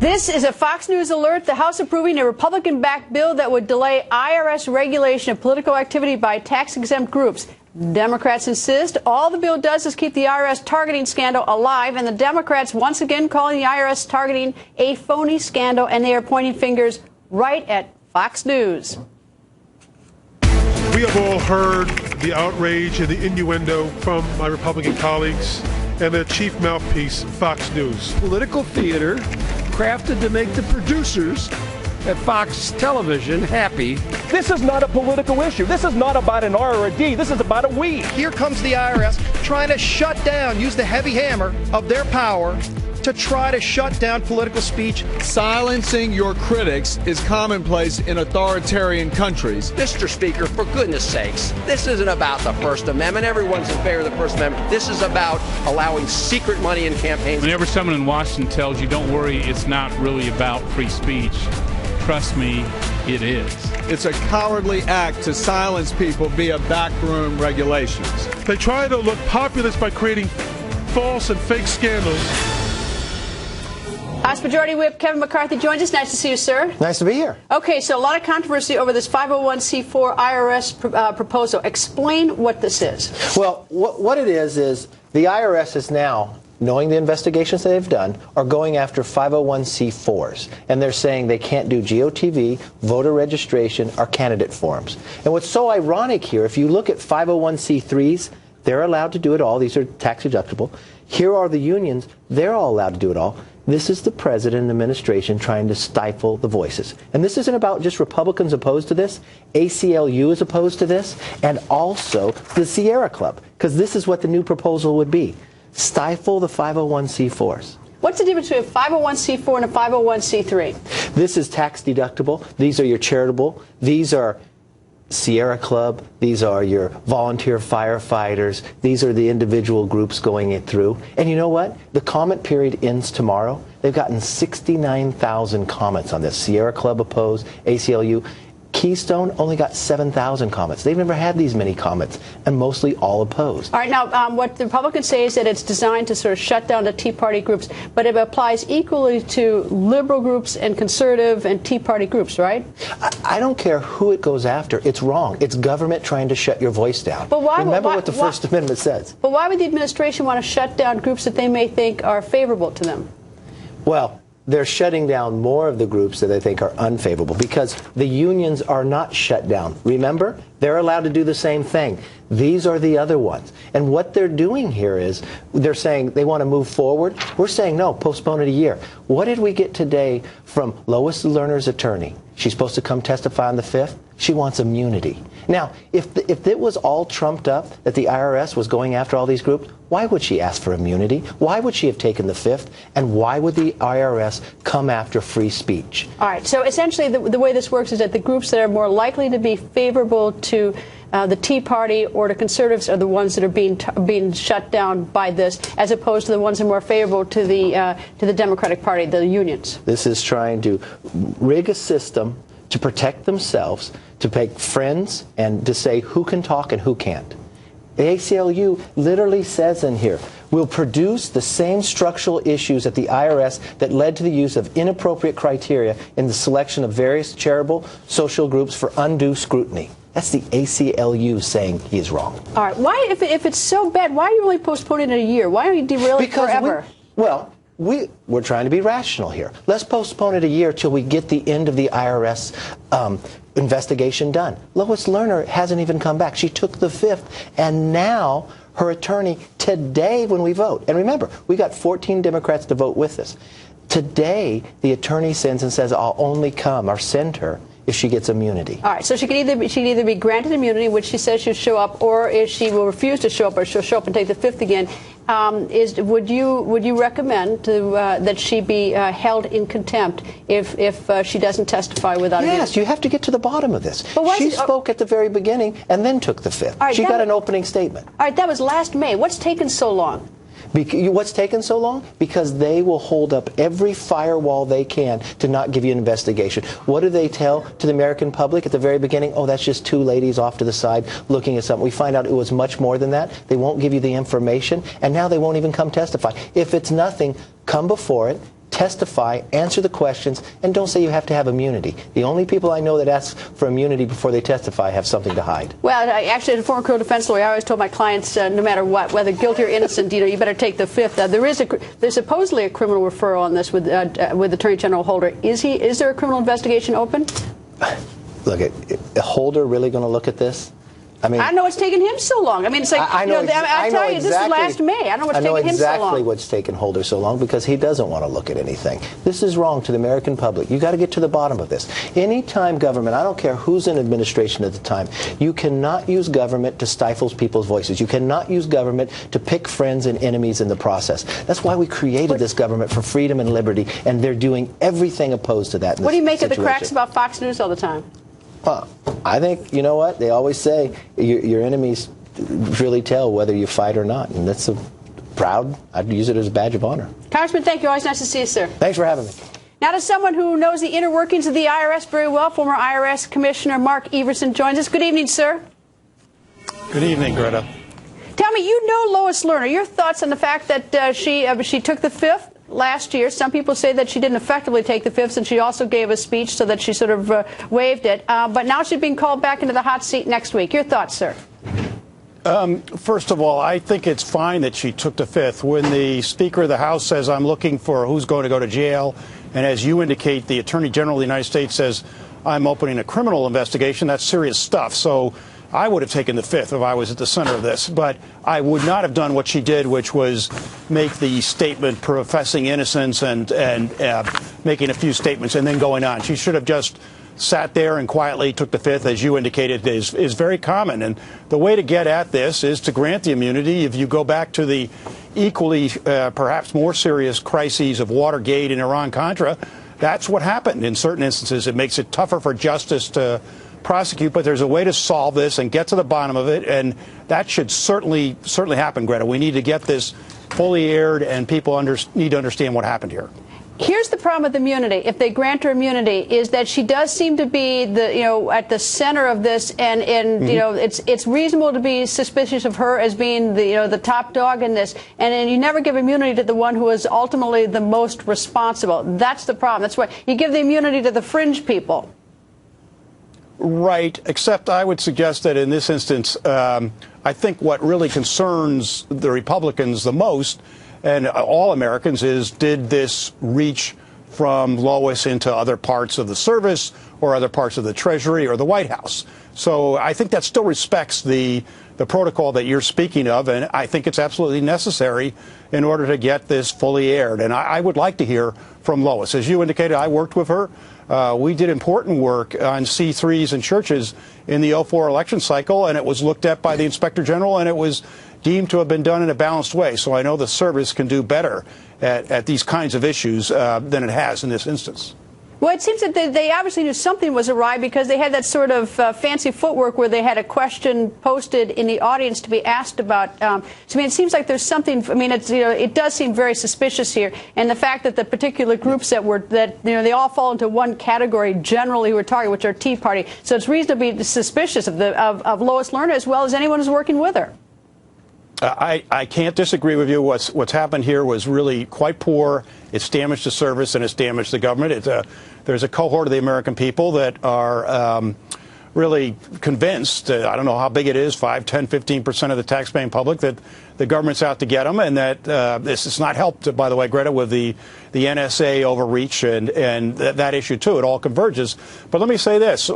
This is a Fox News alert. The House approving a Republican-backed bill that would delay IRS regulation of political activity by tax-exempt groups. Democrats insist all the bill does is keep the IRS targeting scandal alive, and the Democrats once again calling the IRS targeting a phony scandal, and they are pointing fingers right at Fox News. We have all heard the outrage and the innuendo from my Republican colleagues and their chief mouthpiece, Fox News. Political theater crafted to make the producers at Fox Television happy. This is not a political issue. This is not about an R or a D. This is about a we. Here comes the IRS trying to shut down, use the heavy hammer of their power to try to shut down political speech. Silencing your critics is commonplace in authoritarian countries. Mr. Speaker, for goodness sakes, this isn't about the First Amendment. Everyone's in favor of the First Amendment. This is about allowing secret money in campaigns. Whenever someone in Washington tells you, don't worry, it's not really about free speech, trust me, it is. It's a cowardly act to silence people via backroom regulations. They try to look populist by creating false and fake scandals. House Majority Whip Kevin McCarthy joins us. Nice to see you, sir. Nice to be here. Okay, so a lot of controversy over this 501c4 IRS proposal. Explain what this is. Well, what it is the IRS is now, knowing the investigations that they've done, are going after 501c4s. And they're saying they can't do GOTV, voter registration, or candidate forums. And what's so ironic here, if you look at 501c3s, they're allowed to do it all. These are tax deductible. Here are the unions. They're all allowed to do it all. This is the president and administration trying to stifle the voices. And this isn't about just Republicans opposed to this. ACLU is opposed to this. And also the Sierra Club. Because this is what the new proposal would be. Stifle the 501c4s. What's the difference between a 501c4 and a 501c3? This is tax deductible. These are your charitable. These are Sierra Club. These are your volunteer firefighters. These are the individual groups going it through. And you know what? The comment period ends tomorrow. They've gotten 69,000 comments on this. Sierra Club opposed, ACLU. Keystone only got 7,000 comments. They've never had these many comments, and mostly all opposed. All right, now, what the Republicans say is that it's designed to sort of shut down the Tea Party groups, but it applies equally to liberal groups and conservative and Tea Party groups, right? I don't care who it goes after. It's wrong. It's government trying to shut your voice down. But why, Remember what the First Amendment says. But why would the administration want to shut down groups that they may think are favorable to them? Well, they're shutting down more of the groups that they think are unfavorable because the unions are not shut down. Remember, they're allowed to do the same thing. These are the other ones. And what they're doing here is they're saying they want to move forward. We're saying, no, postpone it a year. What did we get today from Lois Lerner's attorney? She's supposed to come testify on the 5th. She wants immunity. Now, if it was all trumped up that the IRS was going after all these groups, why would she ask for immunity? Why would she have taken the 5th? And why would the IRS come after free speech? All right. So essentially the way this works is that the groups that are more likely to be favorable to the Tea Party or to conservatives are the ones that are being shut down by this, as opposed to the ones that are more favorable to the Democratic Party, the unions. This is trying to rig a system to protect themselves, to make friends, and to say who can talk and who can't. The ACLU literally says in here, will produce the same structural issues at the IRS that led to the use of inappropriate criteria in the selection of various charitable social groups for undue scrutiny. That's the ACLU saying he is wrong. All right. Why, if it's so bad, why are you only postponing it a year? Why don't you derail it forever? We're trying to be rational here. Let's postpone it a year till we get the end of the IRS investigation done. Lois Lerner hasn't even come back. She took the 5th, and now her attorney today when we vote. And remember, we got 14 Democrats to vote with us. Today, the attorney sends and says, I'll only come or send her if she gets immunity. All right, so she can either be granted immunity, which she says she'll show up, or if she will refuse to show up, or she'll show up and take the 5th again. Would you recommend that she be held in contempt if she doesn't testify without immunity? Yes, you have to get to the bottom of this. She spoke at the very beginning and then took the 5th. Right, she got an opening statement. All right, that was last May. What's taken so long? What's taken so long? Because they will hold up every firewall they can to not give you an investigation. What do they tell to the American public at the very beginning? Oh, that's just two ladies off to the side looking at something. We find out it was much more than that. They won't give you the information, and now they won't even come testify. If it's nothing, come before it, testify, answer the questions, and don't say you have to have immunity. The only people I know that ask for immunity before they testify have something to hide. Well, actually, as a former criminal defense lawyer, I always told my clients, no matter what, whether guilty or innocent, you better take the fifth. There's supposedly a criminal referral on this with Attorney General Holder. Is there a criminal investigation open? Look, is Holder really going to look at this? I mean, I know it's taken him so long. I mean, it's like, I tell you, this is last May. I don't know what's taking him so long. I know exactly what's taken Holder so long, because he doesn't want to look at anything. This is wrong to the American public. You got to get to the bottom of this. Anytime government, I don't care who's in administration at the time, you cannot use government to stifle people's voices. You cannot use government to pick friends and enemies in the process. That's why we created this government, for freedom and liberty, and they're doing everything opposed to that. What do you make of the cracks about Fox News all the time? Well, I think, you know what, they always say your enemies really tell whether you fight or not, and that's I'd use it as a badge of honor. Congressman, thank you. Always nice to see you, sir. Thanks for having me. Now, to someone who knows the inner workings of the IRS very well, former IRS Commissioner Mark Everson joins us. Good evening, sir. Good evening, Greta. Tell me, you know Lois Lerner. Your thoughts on the fact that she took the fifth last year? Some people say that she didn't effectively take the fifth, and she also gave a speech so that she sort of waived it. But now she's being called back into the hot seat next week. Your thoughts, sir? First of all, I think it's fine that she took the fifth. When the Speaker of the House says, I'm looking for who's going to go to jail, and as you indicate, the Attorney General of the United States says, I'm opening a criminal investigation, that's serious stuff. So I would have taken the fifth if I was at the center of this, but I would not have done what she did, which was make the statement professing innocence and making a few statements and then going on. She should have just sat there and quietly took the fifth, as you indicated, is very common. And the way to get at this is to grant the immunity. If you go back to the equally, perhaps more serious crises of Watergate and Iran-Contra, that's what happened. In certain instances, it makes it tougher for justice to prosecute, but there's a way to solve this and get to the bottom of it, and that should certainly happen, Greta. We need to get this fully aired, and people need to understand what happened here. Here's the problem with immunity. If they grant her immunity, is that she does seem to be at the center of this, and it's reasonable to be suspicious of her as being the top dog in this, and you never give immunity to the one who is ultimately the most responsible. That's the problem. That's why you give the immunity to the fringe people. Right, except I would suggest that in this instance, I think what really concerns the Republicans the most, and all Americans, is did this reach from Lois into other parts of the service or other parts of the Treasury or the White House? So I think that still respects the protocol that you're speaking of, and I think it's absolutely necessary in order to get this fully aired. And I would like to hear from Lois. As you indicated, I worked with her. We did important work on C3s and churches in the 2004 election cycle, and it was looked at by the Inspector General, and it was deemed to have been done in a balanced way. So I know the service can do better at these kinds of issues than it has in this instance. Well, it seems that they obviously knew something was awry, because they had that sort of fancy footwork where they had a question posted in the audience to be asked about. So, I mean, it seems like there's something. I mean, it does seem very suspicious here, and the fact that the particular groups they all fall into one category generally who are targeted, which are Tea Party. So it's reasonable to be suspicious of Lois Lerner as well as anyone who's working with her. I can't disagree with you. What's happened here was really quite poor. It's damaged the service and it's damaged the government. There's a cohort of the American people that are really convinced, I don't know how big it is, 5, 10, 15% of the taxpaying public, that the government's out to get them, and that this is not helped, by the way, Greta, with the NSA overreach and that issue, too. It all converges. But let me say this.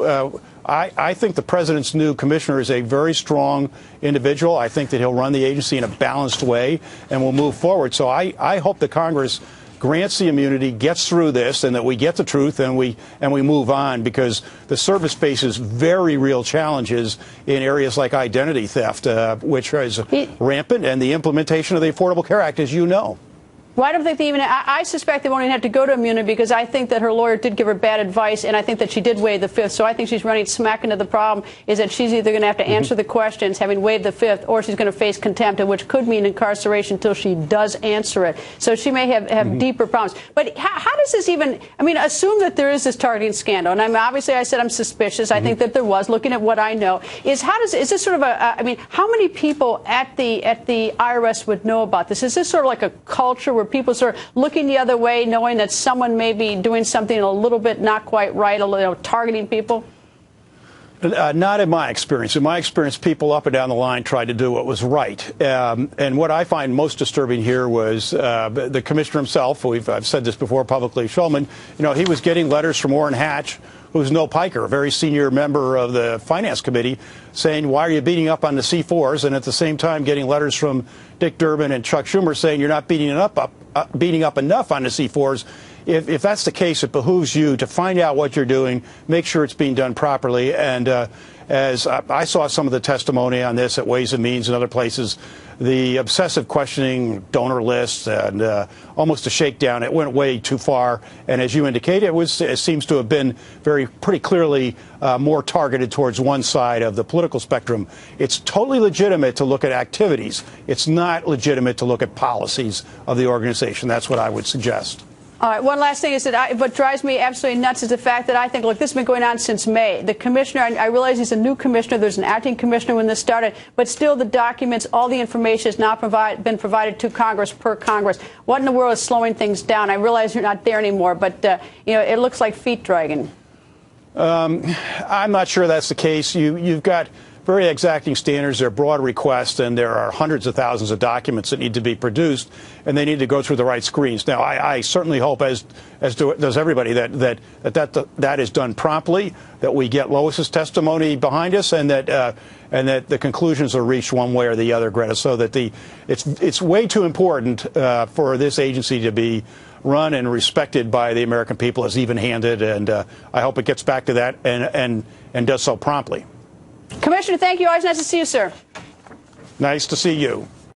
I think the president's new commissioner is a very strong individual. I think that he'll run the agency in a balanced way and will move forward. So I hope that Congress grants the immunity, gets through this, and that we get the truth and we move on, because the service faces very real challenges in areas like identity theft, which is rampant, and the implementation of the Affordable Care Act, as you know. Well, I don't think they even. I suspect they won't even have to go to immunity, because I think that her lawyer did give her bad advice, and I think that she did waive the fifth. So I think she's running smack into the problem. Is that she's either going to have to answer the questions, having waived the fifth, or she's going to face contempt, which could mean incarceration until she does answer it. So she may have deeper problems. But how does this even? I mean, assume that there is this targeting scandal, and obviously I said I'm suspicious. I think that there was. Looking at what I know, is this sort of a? I mean, how many people at the IRS would know about this? Is this sort of like a culture where people sort of looking the other way, knowing that someone may be doing something a little bit not quite right, a little targeting people? Not in my experience. In my experience, people up and down the line tried to do what was right. And what I find most disturbing here was the commissioner himself. I've said this before publicly, Shulman. He was getting letters from Orrin Hatch, who's no piker, a very senior member of the Finance Committee, saying, why are you beating up on the C4s? And at the same time, getting letters from Dick Durbin and Chuck Schumer saying you're not beating up enough on the C4s. If that's the case, it behooves you to find out what you're doing, make sure it's being done properly. And as I saw some of the testimony on this at Ways and Means and other places, the obsessive questioning, donor lists, and almost a shakedown, it went way too far. And as you indicate, it seems to have been pretty clearly more targeted towards one side of the political spectrum. It's totally legitimate to look at activities. It's not legitimate to look at policies of the organization. That's what I would suggest. All right, one last thing is that what drives me absolutely nuts is the fact that I think, look, this has been going on since May. The commissioner, I realize he's a new commissioner. There's an acting commissioner when this started, but still the documents, all the information has not been provided to Congress per Congress. What in the world is slowing things down? I realize you're not there anymore, but it looks like feet dragging. I'm not sure that's the case. You've got very exacting standards. They're broad requests, and there are hundreds of thousands of documents that need to be produced, and they need to go through the right screens. Now, I certainly hope, as does everybody, that is done promptly, that we get Lois's testimony behind us, and that the conclusions are reached one way or the other, Greta, so that it's way too important for this agency to be run and respected by the American people as even-handed, and I hope it gets back to that and does so promptly. Commissioner, thank you. Always nice to see you, sir. Nice to see you.